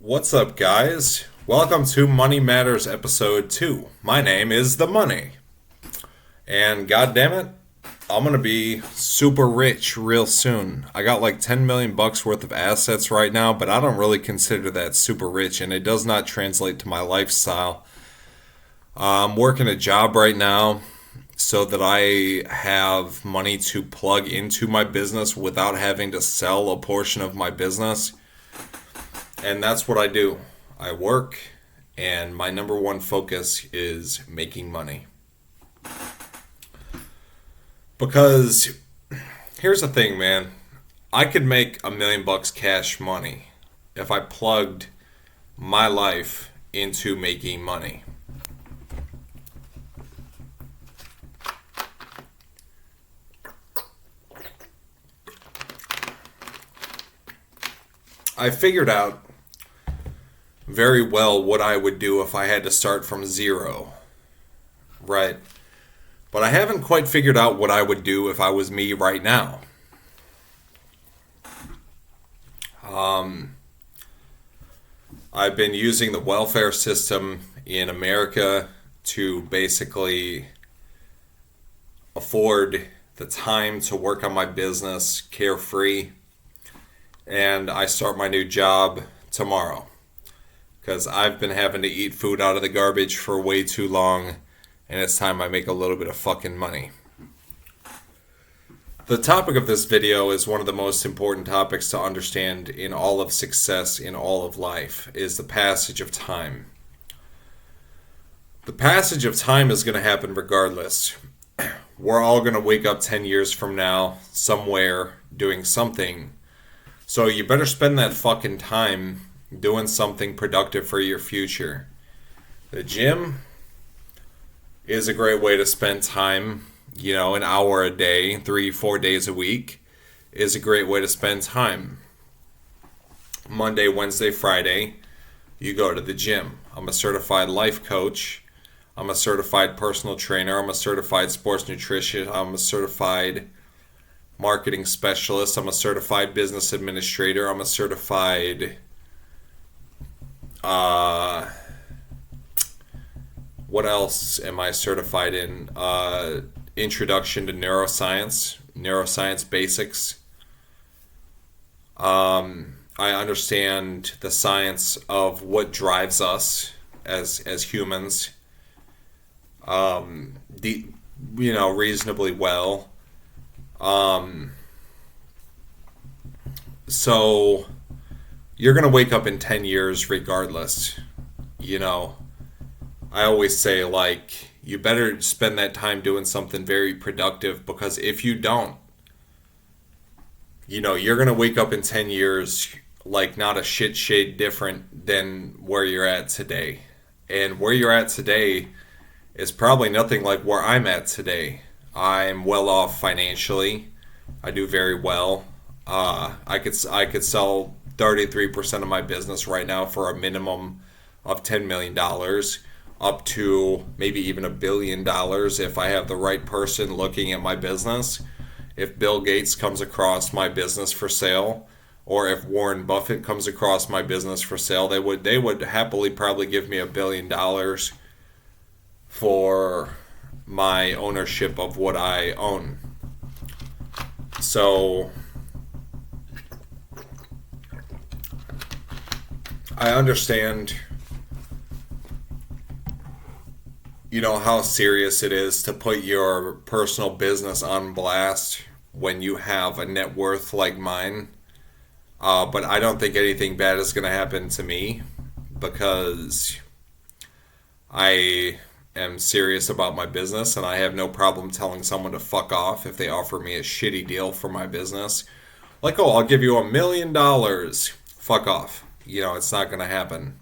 What's up, guys? Welcome to Money Matters Episode 2. My name is The Money. And god damn it, I'm gonna be super rich real soon. I got like 10 million bucks worth of assets right now, but I don't really consider that super rich and it does not translate to my lifestyle. I'm working a job right now so that I have money to plug into my business without having to sell a portion of my business. And that's what I do. I work, and my number one focus is making money. Because here's the thing, man. I could make $1 million cash money if I plugged my life into making money. I figured out very well what I would do if I had to start from zero, right? But I haven't quite figured out what I would do if I was me right now. I've been using the welfare system in America to basically afford the time to work on my business carefree, and I start my new job tomorrow. Because I've been having to eat food out of the garbage for way too long, and it's time I make a little bit of fucking money. The topic of this video is one of the most important topics to understand in all of success, in all of life, is the passage of time. The passage of time is going to happen regardless. We're all going to wake up 10 years from now, somewhere, doing something. So you better spend that fucking time doing something productive for your future. The gym is a great way to spend time. You know, an hour a day, 3-4 days a week is a great way to spend time. Monday, Wednesday, Friday, you go to the gym. I'm a certified life coach. I'm a certified personal trainer. I'm a certified sports nutrition. I'm a certified marketing specialist. I'm a certified business administrator. I'm a certified what else am I certified in? Introduction to neuroscience basics. I understand the science of what drives us as humans. Reasonably well. So you're gonna wake up in 10 years regardless. I always say, like, you better spend that time doing something very productive, because if you don't, you're going to wake up in 10 years like not a shit shade different than where you're at today. And where you're at today is probably nothing like where I'm at today. I'm well off financially. I do very well. I could sell 33% of my business right now for a minimum of $10 million. Up to maybe even $1 billion if I have the right person looking at my business. If Bill Gates comes across my business for sale, or if Warren Buffett comes across my business for sale, they would happily probably give me $1 billion for my ownership of what I own. So I understand how serious it is to put your personal business on blast when you have a net worth like mine. But I don't think anything bad is going to happen to me, because I am serious about my business, and I have no problem telling someone to fuck off if they offer me a shitty deal for my business. Like, oh, I'll give you $1 million. Fuck off. It's not going to happen.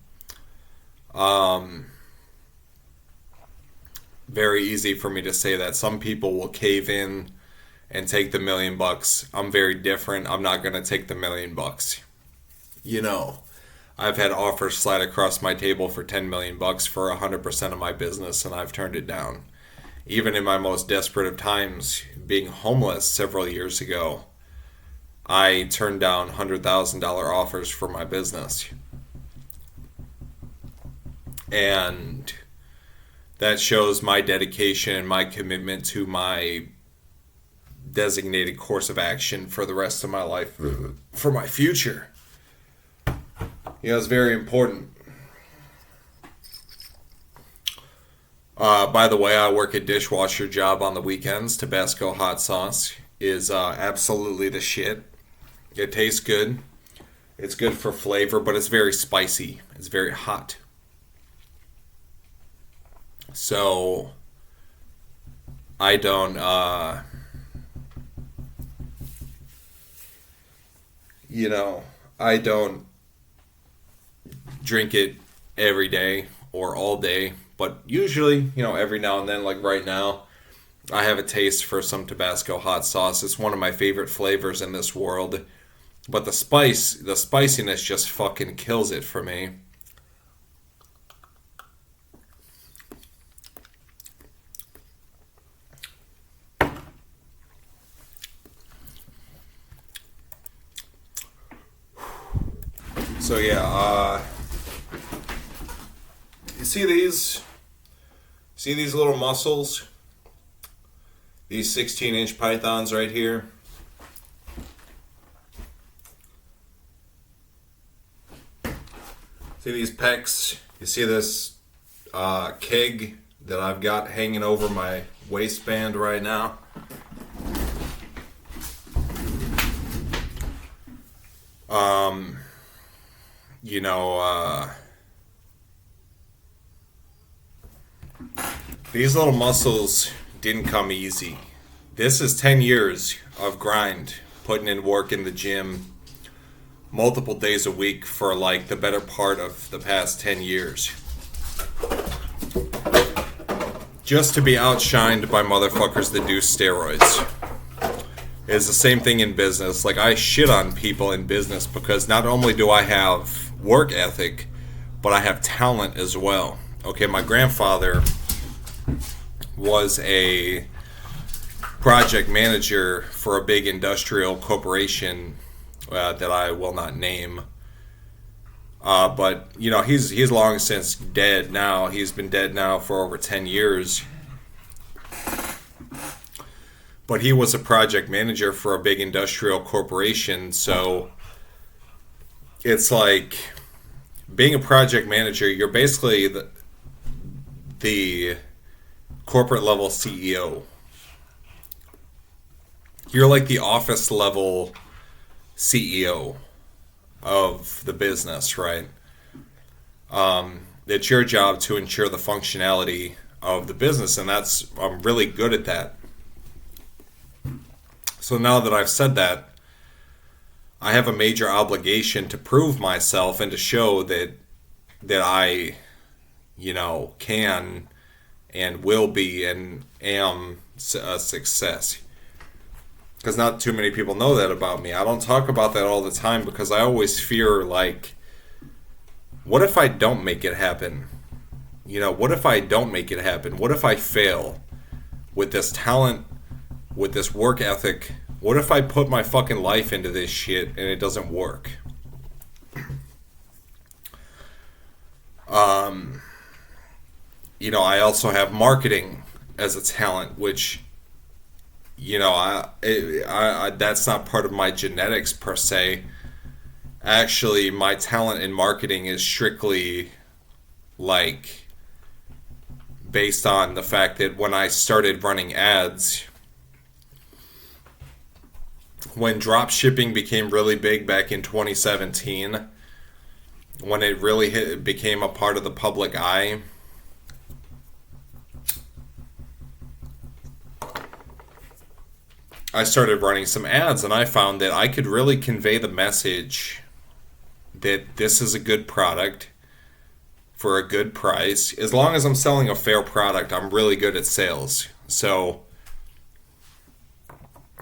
Very easy for me to say that. Some people will cave in and take the $1 million. I'm very different. I'm not going to take the $1 million. I've had offers slide across my table for $10 million for 100% of my business, and I've turned it down. Even in my most desperate of times, being homeless several years ago, I turned down $100,000 offers for my business. And that shows my dedication and my commitment to my designated course of action for the rest of my life, for my future. It's very important. By the way, I work a dishwasher job on the weekends. Tabasco hot sauce is absolutely the shit. It tastes good. It's good for flavor, but it's very spicy. It's very hot. So, I don't, I don't drink it every day or all day, but usually, every now and then, like right now, I have a taste for some Tabasco hot sauce. It's one of my favorite flavors in this world. But the spiciness just fucking kills it for me. So yeah, you see these? See these little mussels? These 16-inch pythons right here? See these pecs? You see this keg that I've got hanging over my waistband right now? These little muscles didn't come easy. This is 10 years of grind, putting in work in the gym multiple days a week for like the better part of the past 10 years. Just to be outshined by motherfuckers that do steroids. It's the same thing in business. Like, I shit on people in business because not only do I have work ethic, but I have talent as well. Okay, my grandfather was a project manager for a big industrial corporation that I will not name. But, he's long since dead now. He's been dead now for over 10 years. But he was a project manager for a big industrial corporation, so it's like being a project manager, you're basically the corporate level CEO. You're like the office level CEO of the business, right? It's your job to ensure the functionality of the business, and I'm really good at that. So now that I've said that, I have a major obligation to prove myself and to show that I, can and will be and am a success. Because not too many people know that about me. I don't talk about that all the time because I always fear, like, what if I don't make it happen? What if I don't make it happen? What if I fail with this talent, with this work ethic? What if I put my fucking life into this shit and it doesn't work? I also have marketing as a talent, which, that's not part of my genetics per se. Actually, my talent in marketing is strictly, like, based on the fact that when I started running ads, when drop shipping became really big back in 2017, when it really became a part of the public eye, I started running some ads, and I found that I could really convey the message that this is a good product for a good price. As long as I'm selling a fair product, I'm really good at sales. So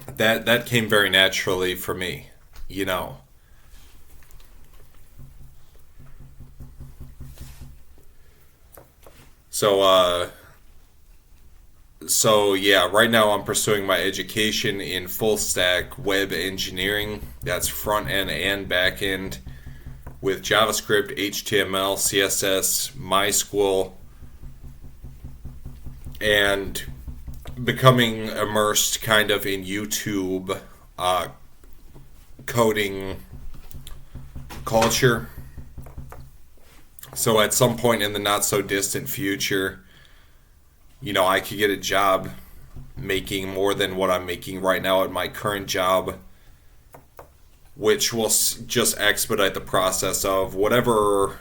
that came very naturally for me, So yeah, right now I'm pursuing my education in full stack web engineering. That's front end and back end, with JavaScript, HTML, CSS, MySQL, and becoming immersed kind of in YouTube coding culture. So at some point in the not so distant future, I could get a job making more than what I'm making right now at my current job, which will just expedite the process of whatever,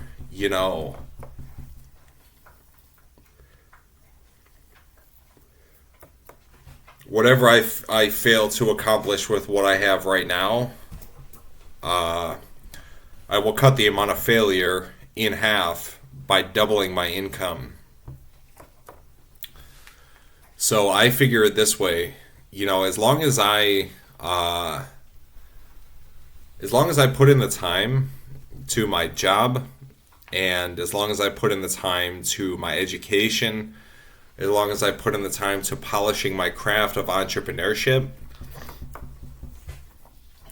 whatever I fail to accomplish with what I have right now. I will cut the amount of failure in half by doubling my income. So I figure it this way, as long as I put in the time to my job, and as long as I put in the time to my education, as long as I put in the time to polishing my craft of entrepreneurship,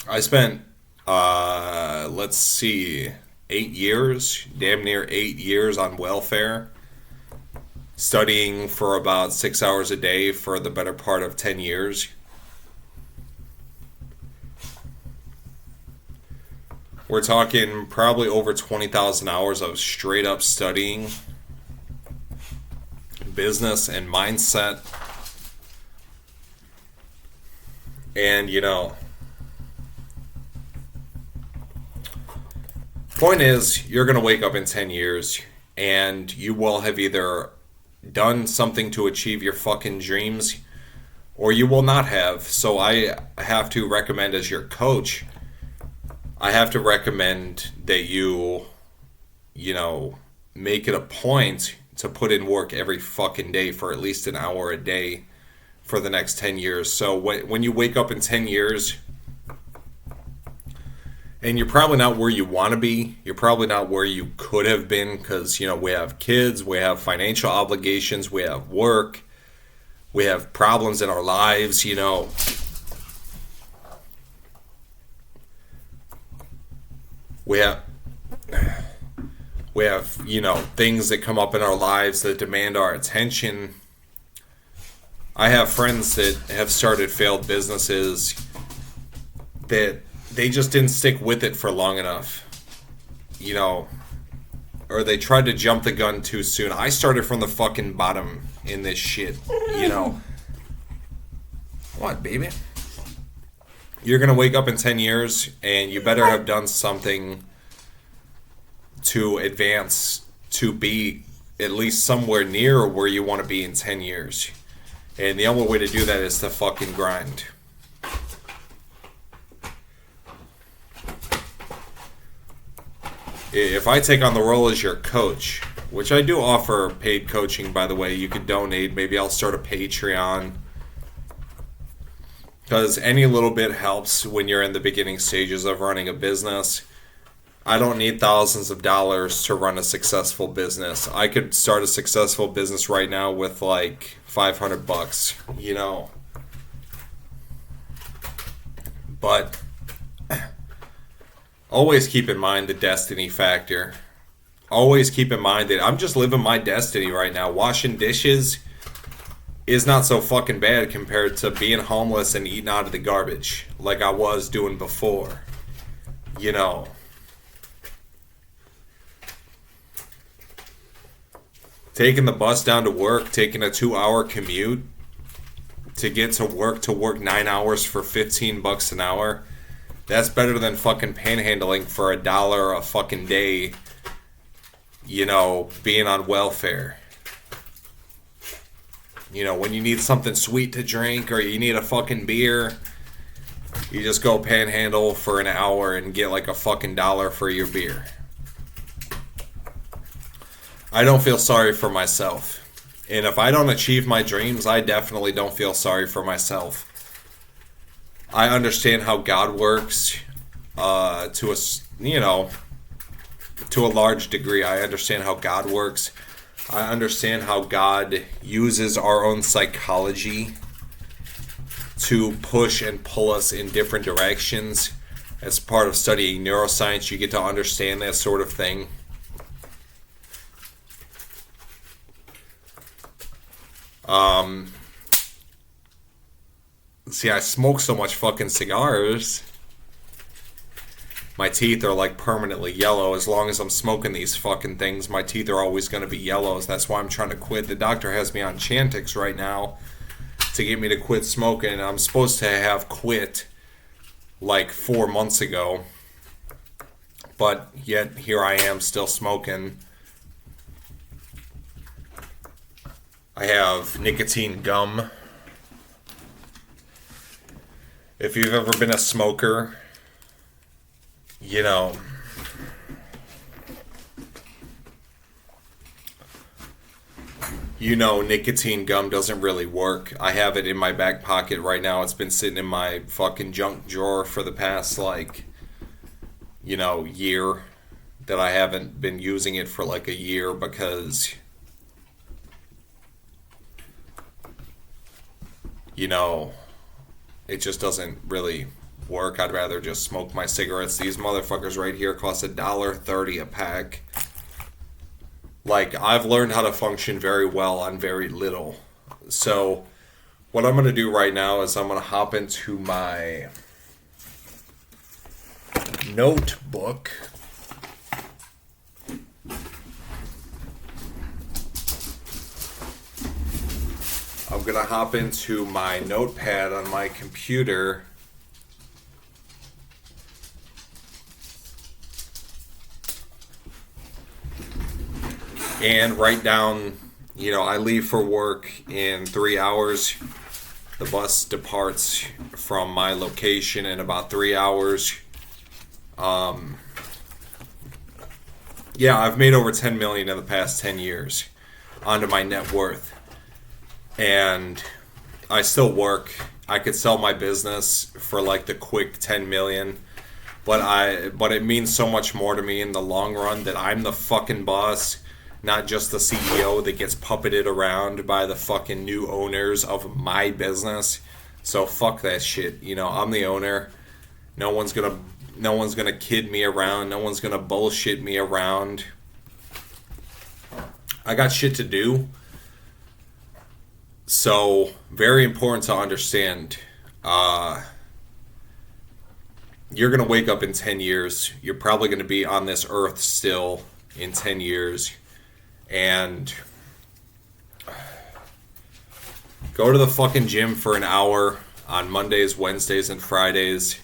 I spent, 8 years, damn near 8 years on welfare, studying for about 6 hours a day for the better part of 10 years. We're talking probably over 20,000 hours of straight up studying business and mindset. And point is, you're going to wake up in 10 years and you will have either done something to achieve your fucking dreams or you will not have. So I have to recommend, as your coach, I have to recommend that you make it a point to put in work every fucking day for at least an hour a day for the next 10 years. So when you wake up in 10 years, and you're probably not where you want to be, you're probably not where you could have been, because, we have kids, we have financial obligations, we have work, we have problems in our lives, We have, things that come up in our lives that demand our attention. I have friends that have started failed businesses that they just didn't stick with it for long enough, or they tried to jump the gun too soon. I started from the fucking bottom in this shit, What, baby? You're going to wake up in 10 years and you better have done something to advance to be at least somewhere near where you want to be in 10 years. And the only way to do that is to fucking grind. If I take on the role as your coach, which I do offer paid coaching, by the way, you could donate. Maybe I'll start a Patreon, because any little bit helps when you're in the beginning stages of running a business. I don't need thousands of dollars to run a successful business. I could start a successful business right now with like $500, But always keep in mind the destiny factor. Always keep in mind that I'm just living my destiny right now. Washing dishes is not so fucking bad compared to being homeless and eating out of the garbage like I was doing before. Taking the bus down to work, taking a 2-hour commute to get to work 9 hours for $15 an hour. That's better than fucking panhandling for $1 a fucking day, being on welfare. When you need something sweet to drink or you need a fucking beer, you just go panhandle for an hour and get like a fucking $1 for your beer. I don't feel sorry for myself. And if I don't achieve my dreams, I definitely don't feel sorry for myself. I understand how God works to a large degree. I understand how God works. I understand how God uses our own psychology to push and pull us in different directions. As part of studying neuroscience, you get to understand that sort of thing. See, I smoke so much fucking cigars. My teeth are like permanently yellow. As long as I'm smoking these fucking things, my teeth are always going to be yellows. That's why I'm trying to quit. The doctor has me on Chantix right now to get me to quit smoking. I'm supposed to have quit like 4 months ago. But yet, here I am still smoking. I have nicotine gum. If you've ever been a smoker, you know, nicotine gum doesn't really work. I have it in my back pocket right now. It's been sitting in my fucking junk drawer for the past, like, year. That I haven't been using it for like a year because, it just doesn't really work. I'd rather just smoke my cigarettes. These motherfuckers right here cost $1.30 a pack. Like, I've learned how to function very well on very little. So, what I'm going to do right now is I'm going to hop into my notebook. I'm going to hop into my notepad on my computer. And write down, I leave for work in 3 hours. The bus departs from my location in about 3 hours. I've made over $10 million in the past 10 years onto my net worth. And I still work. I could sell my business for like the quick 10 million. But it means so much more to me in the long run that I'm the fucking boss, not just the CEO that gets puppeted around by the fucking new owners of my business. So fuck that shit. I'm the owner. No one's gonna kid me around. No one's gonna bullshit me around. I got shit to do. So, very important to understand. You're going to wake up in 10 years. You're probably going to be on this earth still in 10 years. And go to the fucking gym for an hour on Mondays, Wednesdays, and Fridays.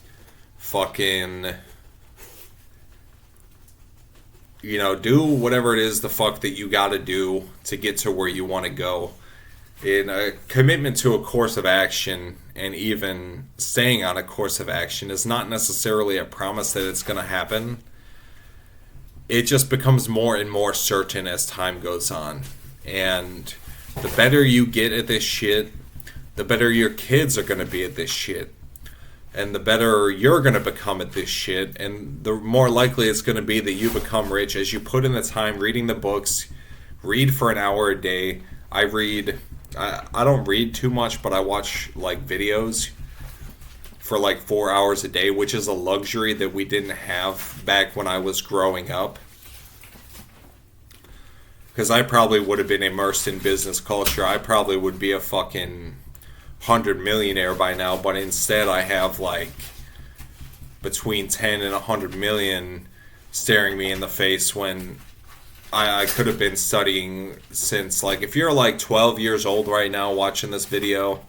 Fucking, do whatever it is the fuck that you gotta do to get to where you want to go. In a commitment to a course of action, and even staying on a course of action, is not necessarily a promise that it's going to happen. It just becomes more and more certain as time goes on. And the better you get at this shit, the better your kids are going to be at this shit. And the better you're going to become at this shit. And the more likely it's going to be that you become rich as you put in the time reading the books. Read for an hour a day. I don't read too much, but I watch like videos for like 4 hours a day, which is a luxury that we didn't have back when I was growing up. Because I probably would have been immersed in business culture. I probably would be a fucking 100 millionaire by now, but instead I have like between 10 and 100 million staring me in the face when I could have been studying since, like, if you're like 12 years old right now watching this video,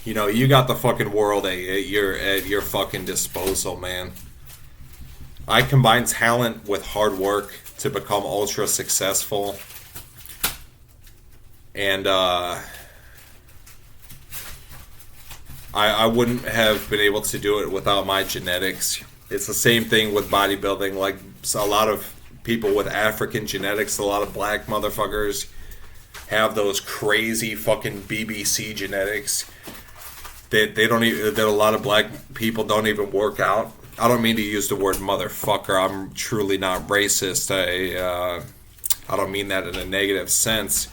you got the fucking world at your fucking disposal, man. I combine talent with hard work to become ultra successful. And I wouldn't have been able to do it without my genetics. It's the same thing with bodybuilding. Like, a lot of people with African genetics, a lot of black motherfuckers have those crazy fucking BBC genetics that a lot of black people don't even work out. I don't mean to use the word motherfucker. I'm truly not racist. I don't mean that in a negative sense.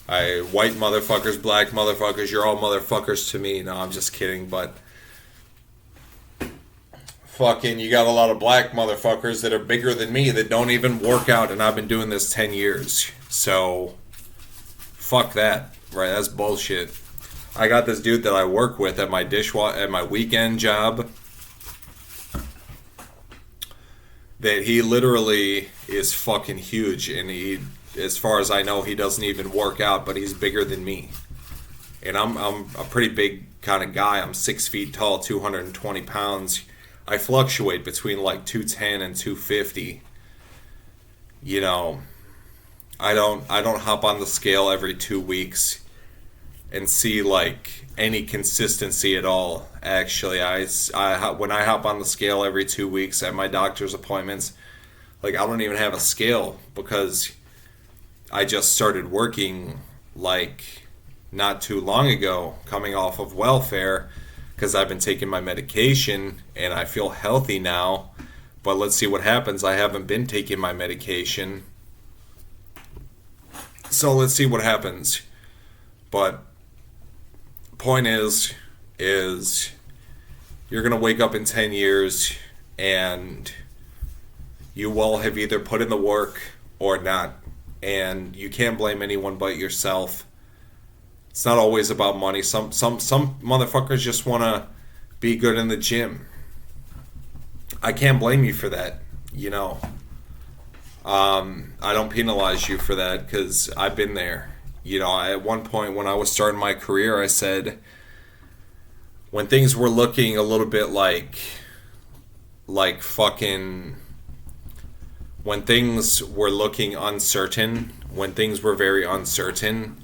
White motherfuckers, black motherfuckers, you're all motherfuckers to me. No, I'm just kidding, but fucking, you got a lot of black motherfuckers that are bigger than me that don't even work out, and I've been doing this 10 years. So, fuck that, right? That's bullshit. I got this dude that I work with at my at my weekend job, that he literally is fucking huge, and he, as far as I know, he doesn't even work out, but he's bigger than me. And I'm a pretty big kind of guy. I'm 6 feet tall, 220 pounds. I fluctuate between like 210 and 250. You know, I don't hop on the scale every 2 weeks and see like any consistency at all. Actually, when I hop on the scale every 2 weeks at my doctor's appointments, like I don't even have a scale because I just started working like not too long ago, coming off of welfare, because I've been taking my medication and I feel healthy now. But let's see what happens. I haven't been taking my medication, so let's see what happens. But point is you're gonna wake up in 10 years and you will have either put in the work or not, and you can't blame anyone but yourself. It's not always about money. Some motherfuckers just want to be good in the gym. I can't blame you for that, you know. I don't penalize you for that because I've been there. You know, at one point when I was starting my career, I said, when things were looking a little bit like fucking, when things were looking uncertain, when things were very uncertain,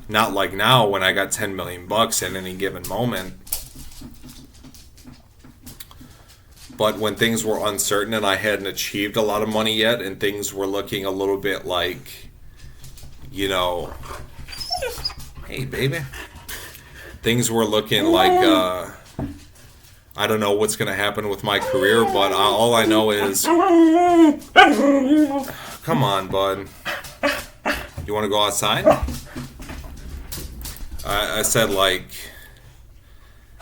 not like now when I got 10 million bucks at any given moment, but when things were uncertain and I hadn't achieved a lot of money yet and things were looking a little bit like, you know, hey baby, things were looking like I don't know what's gonna happen with my career, but all I know is, come on bud, you want to go outside? I said, like,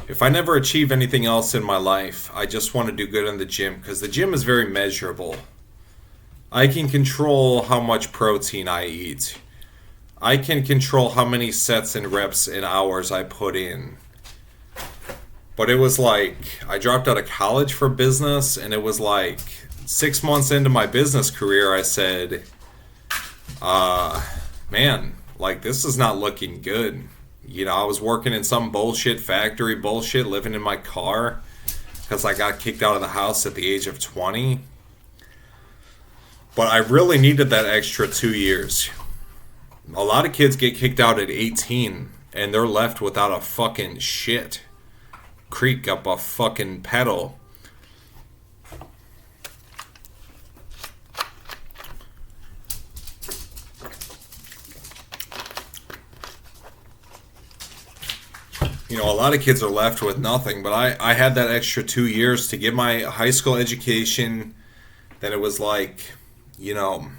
if I never achieve anything else in my life, I just want to do good in the gym, because the gym is very measurable. I can control how much protein I eat. I can control how many sets and reps and hours I put in. But it was like, I dropped out of college for business, and it was like 6 months into my business career, I said, man, like, this is not looking good. You know, I was working in some bullshit factory, bullshit, living in my car because I got kicked out of the house at the age of 20. But I really needed that extra 2 years. A lot of kids get kicked out at 18 and they're left without a fucking shit. Creak up a fucking pedal. You know, a lot of kids are left with nothing, but I had that extra 2 years to get my high school education. Then it was like, you know,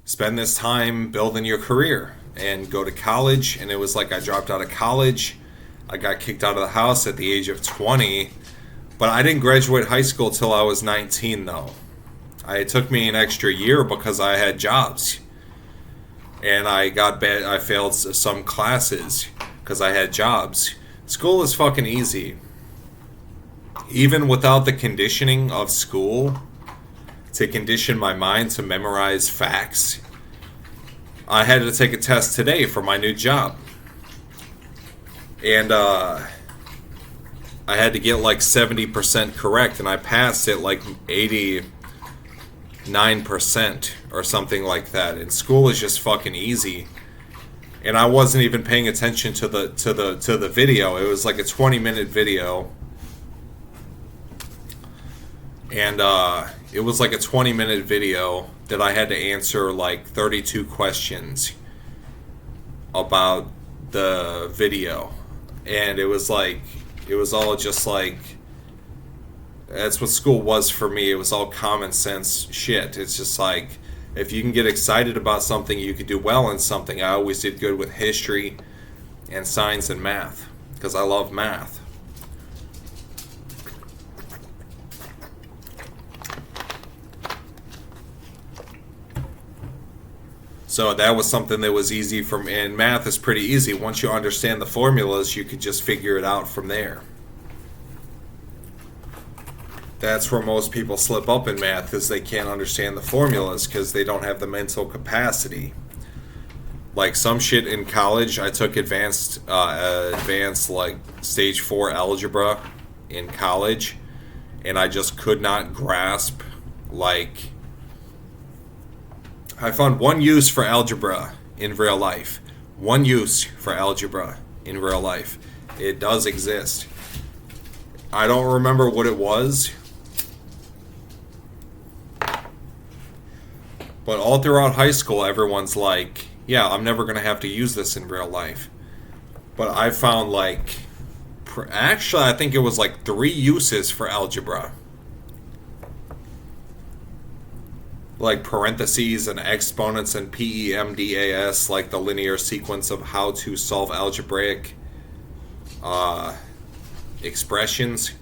spend this time building your career and go to college. And it was like I dropped out of college. I got kicked out of the house at the age of 20. But I didn't graduate high school till I was 19, though. It took me an extra year because I had jobs. And I failed some classes because I had jobs. School is fucking easy. Even without the conditioning of school, to condition my mind to memorize facts, I had to take a test today for my new job. And I had to get like 70% correct, and I passed it like 89% or something like that. And school is just fucking easy. And I wasn't even paying attention to the video. It was like a 20-minute video. And it was like a 20-minute video that I had to answer like 32 questions about the video. And it was like, it was all just like, that's what school was for me. It was all common sense shit. It's just like, if you can get excited about something, you could do well in something. I always did good with history and science and math because I love math. So that was something that was easy from, and math is pretty easy. Once you understand the formulas, you could just figure it out from there. That's where most people slip up in math, is they can't understand the formulas because they don't have the mental capacity. Like some shit in college, I took advanced like stage 4 algebra in college, and I just could not grasp, like, I found one use for algebra in real life. One use for algebra in real life. It does exist. I don't remember what it was, but all throughout high school, everyone's like, yeah, I'm never going to have to use this in real life. But I found, like, actually, I think it was like 3 uses for algebra. Like parentheses and exponents and PEMDAS, like the linear sequence of how to solve algebraic expressions.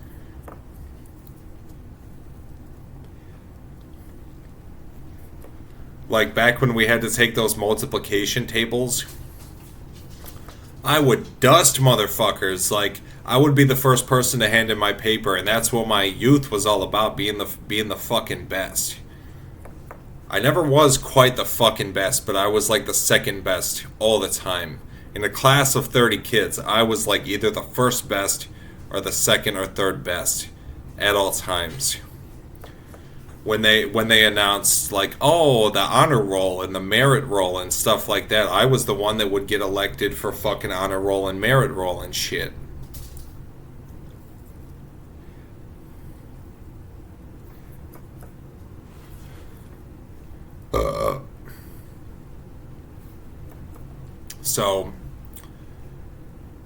Like back when we had to take those multiplication tables, I would dust motherfuckers. Like, I would be the first person to hand in my paper, and that's what my youth was all about, being the fucking best. I never was quite the fucking best, but I was like the second best all the time. In a class of 30 kids, I was like either the first best or the second or third best at all times. When they announced, like, oh, the honor roll and the merit roll and stuff like that, I was the one that would get elected for fucking honor roll and merit roll and shit.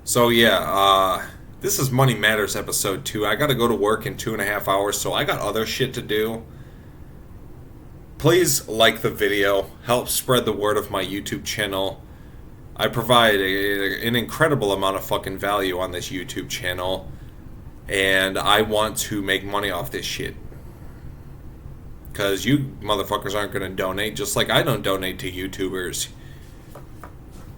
So yeah, this is Money Matters episode 2. I gotta go to work in 2.5 hours, so I got other shit to do. Please like the video, help spread the word of my YouTube channel. I provide an incredible amount of fucking value on this YouTube channel, and I want to make money off this shit. Because you motherfuckers aren't going to donate, just like I don't donate to YouTubers.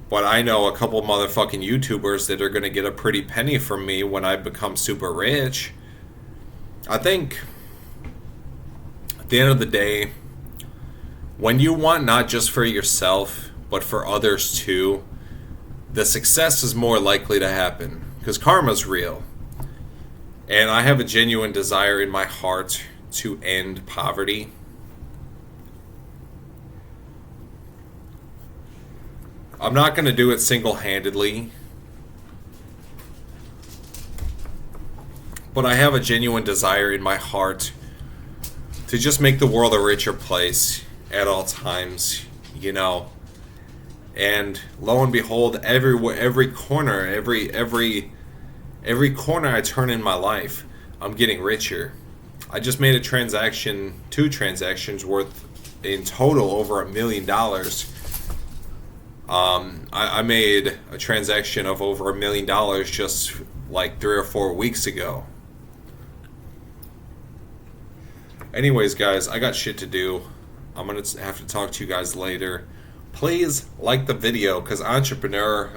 But I know a couple motherfucking YouTubers that are going to get a pretty penny from me when I become super rich. I think, at the end of the day, when you want not just for yourself, but for others too, the success is more likely to happen. Because karma's real. And I have a genuine desire in my heart to end poverty. I'm not going to do it single-handedly, but I have a genuine desire in my heart to just make the world a richer place at all times, you know. And lo and behold, every corner, every corner I turn in my life, I'm getting richer. I just made two transactions worth in total over $1 million. I made a transaction of over $1 million just like 3 or 4 weeks ago. Anyways, guys, I got shit to do. I'm going to have to talk to you guys later. Please like the video, because entrepreneur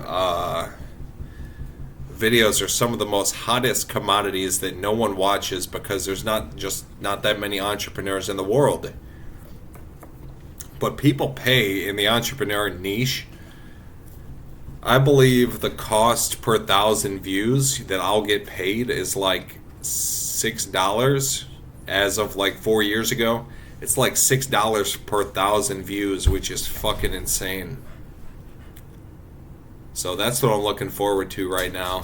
videos are some of the most hottest commodities that no one watches, because there's not that many entrepreneurs in the world. But people pay in the entrepreneur niche. I believe the cost per 1,000 views that I'll get paid is like $6 as of like 4 years ago. It's like $6 per 1,000 views, which is fucking insane. So that's what I'm looking forward to right now.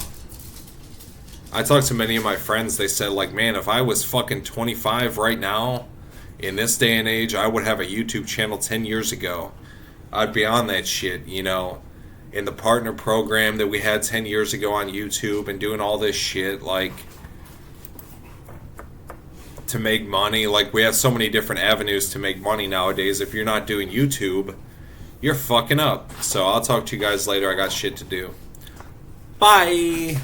I talked to many of my friends. They said, like, man, if I was fucking 25 right now, in this day and age, I would have a YouTube channel 10 years ago. I'd be on that shit, you know. In the partner program that we had 10 years ago on YouTube and doing all this shit, like, to make money. Like, we have so many different avenues to make money nowadays. If you're not doing YouTube, you're fucking up. So I'll talk to you guys later. I got shit to do. Bye!